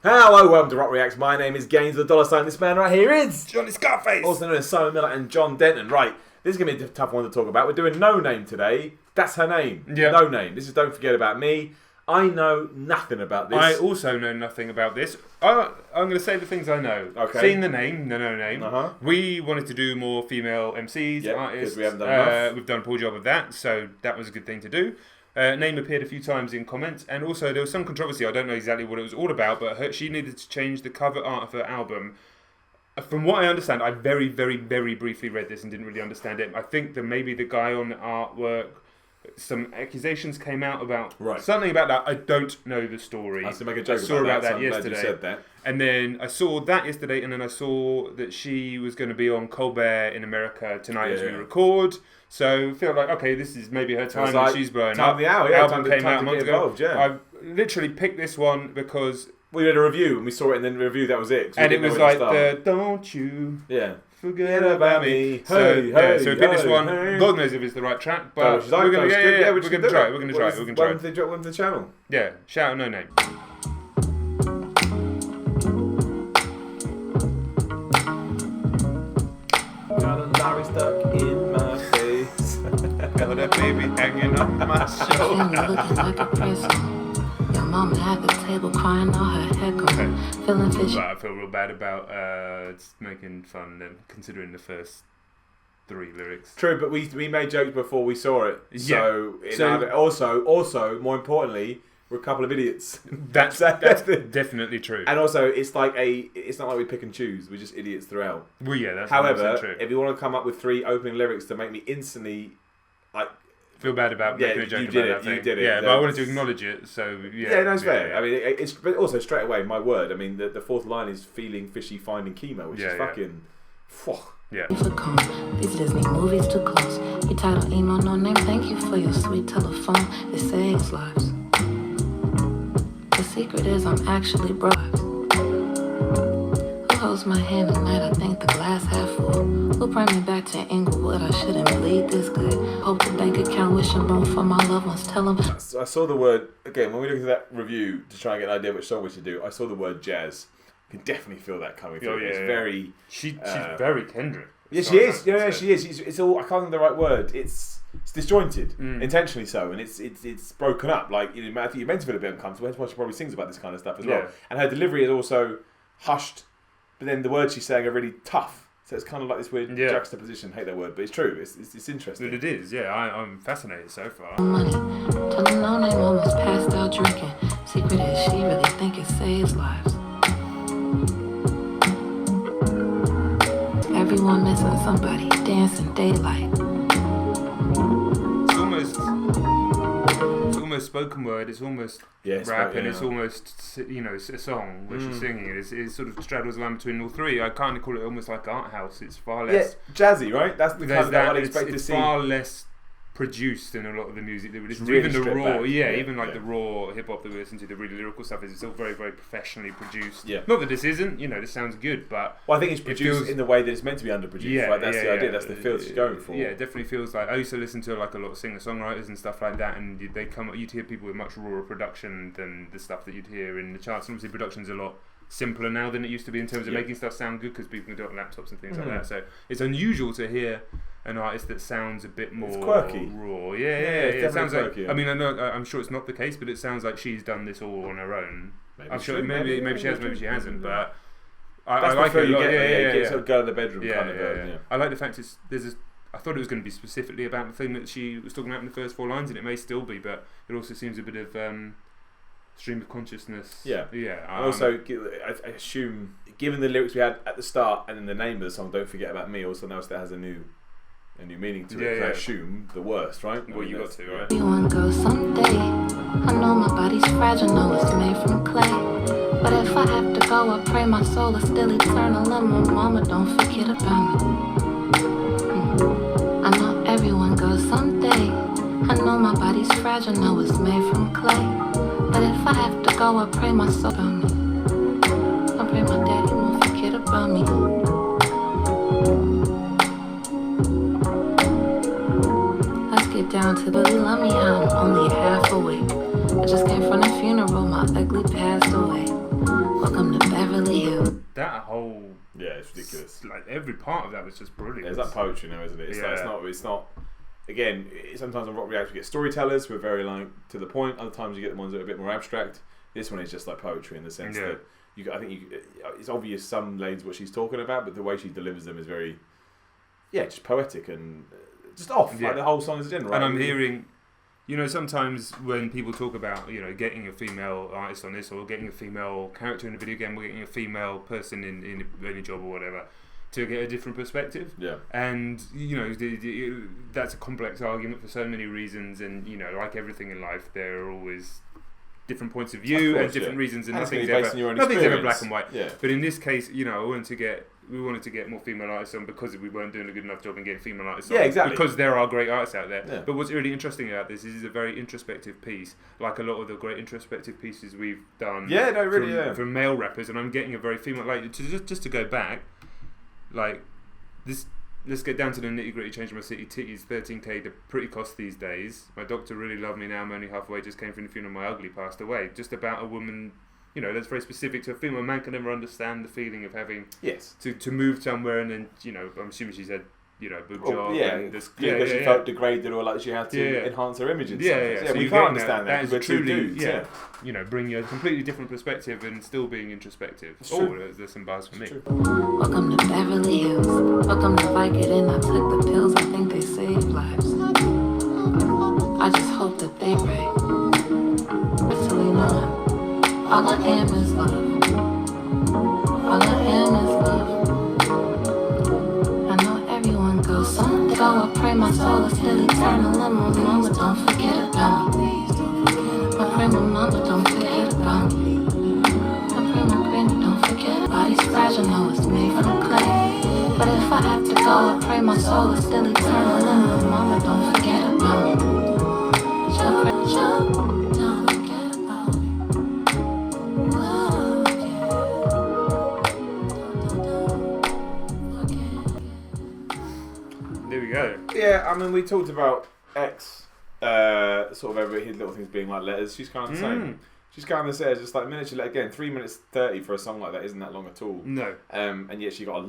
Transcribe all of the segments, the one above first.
Hello, welcome to Rock Reacts. My name is Gaines the Dollar Sign. This man right here is Johnny Scarface, also known as Simon Miller and John Denton. Right, this is going to be a tough one to talk about. We're doing Noname today. That's her name. Yeah. Noname. This is Don't Forget About Me. I know nothing about this. I also know nothing about this. I'm going to say the things I know. Okay. Seen the name, no name. Uh-huh. We wanted to do more female MCs, artists. Because we haven't done enough. We've done a poor job of that, so that was a good thing to do. Name appeared a few times in comments, and also there was some controversy. I don't know exactly what it was all about, but she needed to change the cover art of her album. From what I understand, I very, very, very briefly read this and didn't really understand it. I think that maybe the guy on the artwork, some accusations came out about something about that. I don't know the story. I was to make a joke I saw about that so yesterday. I'm glad you said that. And then I saw that yesterday, and then I saw that she was going to be on Colbert in America tonight as we record. So I feel like, okay, this is maybe her time when she's blowing up. The album came out a month ago. Yeah. I literally picked this one because we did a review and we saw it, and then the review that was it. And it was like the "Don't You Forget About Me." So hey, we picked this one. Hey. God knows if it's the right track, but we're gonna try it. We're gonna try it. Welcome to the channel. Yeah, shout out Noname. Got a lorry stuck in my face. Got that baby hanging on my shoulder. Looking like a prison. Your mama at the table crying all her head gone. Feeling fishy. Well, I feel real bad about making fun and considering the first 3 lyrics. True, but we made jokes before we saw it. So, So also, more importantly, we're a couple of idiots. That's definitely true. And also, it's not like we pick and choose. We're just idiots throughout. Well, yeah, that's However, true. if you want to come up with 3 opening lyrics to make me instantly feel bad about making a joke about that thing. You did it. Yeah, but I wanted to acknowledge it, so yeah. Yeah, that's fair. Yeah. I mean, it's but also straight away, my word. I mean, the 4th line is feeling fishy, finding chemo, which is fucking. Yeah. These Disney movies too close. You title email, no name. Thank you for your sweet telephone. It saves lives. The secret is I'm actually broke. Who holds my hand tonight? I think the glass half full. Who bring me back to Inglewood? I shouldn't bleed this good. Hope the bank account wishing bone for my loved ones. Tell them. I saw the word again when we looked at that review to try and get an idea which song we should do. I saw the word jazz. You can definitely feel that coming through. It's very. She's very Kendrick. Yeah, she is. Yeah, she is. It's all. I can't think of the right word. It's disjointed, intentionally so, and it's broken up. Like, you know, I think you're meant to feel a bit uncomfortable. That's why she probably sings about this kind of stuff as well. And her delivery is also hushed, but then the words she's saying are really tough. So it's kind of like this weird juxtaposition. I hate that word, but it's true. It's interesting. It is. Yeah, I'm fascinated so far. Money. Tell them no name almost passed out drinking. Secret is she really think it saves lives. Everyone missing somebody, dancing daylight. It's almost spoken word. It's almost rapping. It's almost, you know, it's a song where she's singing. It sort of straddles the line between all 3. I kind of call it almost like art house. It's far less jazzy, right? That's the kind of what I expect to see. It's far less produced than a lot of the music that we listen to. Really even the raw, back. Even like the raw hip hop that we listen to, the really lyrical stuff is still very, very professionally produced. Yeah. Not that this isn't, you know, this sounds good, but I think it's produced in the way that it's meant to be underproduced. Yeah, right? That's the idea. That's the feel she's going for. Yeah, it definitely feels like I used to listen to like a lot of singer-songwriters and stuff like that, and you'd hear people with much rawer production than the stuff that you'd hear in the charts. And obviously, production's a lot simpler now than it used to be in terms of making stuff sound good because people can do it on laptops and things like that. So it's unusual to hear an artist that sounds a bit more quirky. raw. It sounds quirky, like. I mean, I'm sure it's not the case, but it sounds like she's done this all on her own. I'm sure maybe she has, maybe she hasn't, but I like it a lot. Yeah. Sort of go in the bedroom kind of version. Yeah. I like the fact I thought it was going to be specifically about the thing that she was talking about in the first 4 lines, and it may still be, but it also seems a bit of stream of consciousness. Yeah. Also, I assume, given the lyrics we had at the start and then the name of the song, "Don't Forget About Me," also now that has a new meaning to it. I assume the worst, right? Well, you got to, right? Everyone goes someday. I know my body's fragile, know it's made from clay. But if I have to go, I pray my soul is still eternal. And my mama don't forget about me. I know everyone goes someday. I know my body's fragile, know it's made from clay. But if I have to go, I pray my soul about me. I pray my daddy won't forget about me. Get down to the love me how I'm only half awake. I just came from the funeral, my ugly passed away. Welcome that whole it's ridiculous. Like every part of that was just brilliant. There's that poetry now, isn't it? It's like, it's not. Again, sometimes on Rock Reacts we get storytellers who are very like to the point. Other times you get the ones that are a bit more abstract. This one is just like poetry in the sense that it's obvious some ladies what she's talking about, but the way she delivers them is very, just poetic and just off. Like the whole song is in, right? And I'm hearing, sometimes when people talk about, getting a female artist on this or getting a female character in a video game or getting a female person in any job or whatever, to get a different perspective. Yeah. And, that's a complex argument for so many reasons. And, like everything in life, there are always different points of view and different reasons, and nothing's ever black and white. Yeah. But in this case, we wanted to get more female artists on because we weren't doing a good enough job in getting female artists on. Yeah, exactly. Because there are great artists out there. Yeah. But what's really interesting about this is it's a very introspective piece, like a lot of the great introspective pieces we've done. Yeah, no, really, from male rappers, and I'm getting a very female. Like just to go back, like this. Let's get down to the nitty gritty. Changing my city titties, 13k, the pretty cost these days. My doctor really loved me now. I'm only halfway. Just came from the funeral. My ugly passed away. Just about a woman, that's very specific to a female. A man can never understand the feeling of having to move somewhere and then, I'm assuming she said, boob job. Because she felt degraded or like she had to enhance her image. So we can't understand that. That is truly, bring you a completely different perspective and still being introspective. There's some bars for me. Welcome to Beverly Hills. Welcome to Vicodin. I took the pills. I think they save lives. I just hope that they right. So all I am is love. All I am is love. Someday I pray my soul is still eternal, and my mama don't forget about me. I pray my mama don't forget about me. I pray my granny don't forget. Body's fragile, know it's made from clay. But if I have to go, I pray my soul is still eternal, and my mama don't forget about me. She'll don't forget about me. There we go. Yeah, I mean, we talked about X, sort of every his little things being like letters. She's kind of the same. She's kind of says just like miniature letter. Again, 3 minutes 30 for a song like that isn't that long at all. No. And yet she got a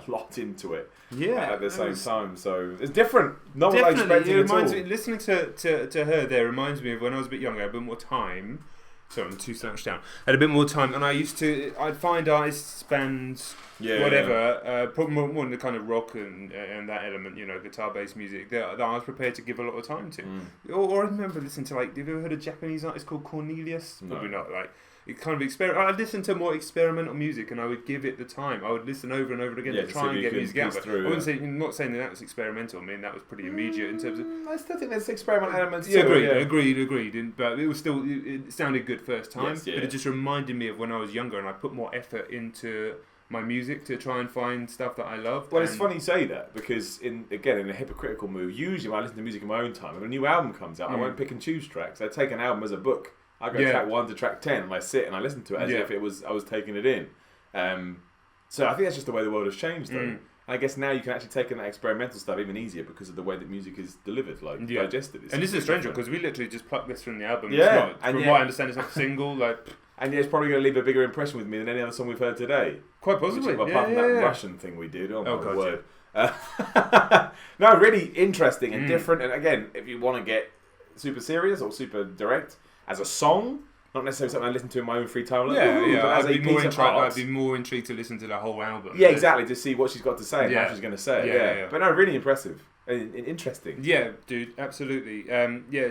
lot into it. Yeah. At the same time, so it's different. Not what I expected it reminds at all. me, listening to her there reminds me of when I was a bit younger. I had a bit more time. Sorry, I'm too slouched down. I had a bit more time, and I'd find artists, bands, whatever, probably more in the kind of rock and that element, guitar-based music that I was prepared to give a lot of time to. Or I remember listening to, like, have you ever heard a Japanese artist called Cornelius? No. Probably not. Like, it kind of I'd listen to more experimental music, and I would give it the time. I would listen over and over again to try and get music out. But I wouldn't say, not saying that was experimental. I mean, that was pretty immediate in terms of. I still think there's experimental elements. Agreed. But it was still, it sounded good first time. Yes, yeah. But it just reminded me of when I was younger, and I put more effort into my music to try and find stuff that I love. Well, it's funny you say that because in a hypocritical move, usually when I listen to music in my own time, when a new album comes out, I won't pick and choose tracks. I take an album as a book. I go track 1 to track 10, and I sit and I listen to it as if I was taking it in. So I think that's just the way the world has changed, though. And I guess now you can actually take in that experimental stuff even easier because of the way that music is delivered, digested. And this is strange because we literally just plucked this from the album. Yeah, it's not, from what I understand, it's not a single. And it's probably going to leave a bigger impression with me than any other song we've heard today. Quite possibly. Apart from that Russian thing we did. Oh my word. No, really interesting and different. And again, if you want to get super serious or super direct, as a song, not necessarily something I listen to in my own free time. But as I'd be more intrigued to listen to the whole album. Yeah, exactly, to see what she's got to say and how she's going to say it. But no, really impressive and interesting. Yeah, dude, absolutely.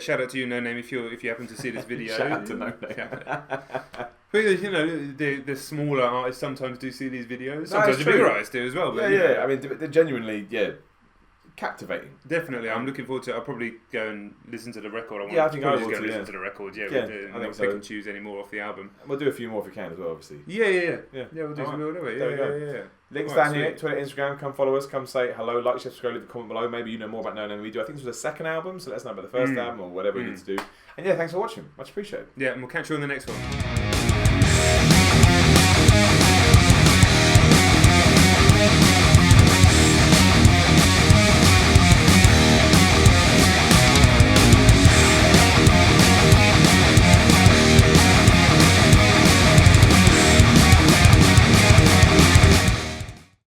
Shout out to you, Noname, if you happen to see this video. Shout out to Noname. Because, the smaller artists sometimes do see these videos. Sometimes the bigger artists do as well. But, I mean, they're genuinely, captivating. Definitely, I'm looking forward to it. I'll probably go and listen to the record. I think I will go listen to the record. I think so. Pick and choose any more off the album. We'll do a few more if we can as well, obviously. Yeah, we'll do some more. Yeah. Links down here, Twitter, Instagram. Come follow us. Come say hello, like, share, subscribe, leave a comment below. Maybe you know more about Noname than we do. I think this was the second album, so let us know about the first album or whatever we need to do. And thanks for watching. Much appreciated. Yeah, and we'll catch you on the next one.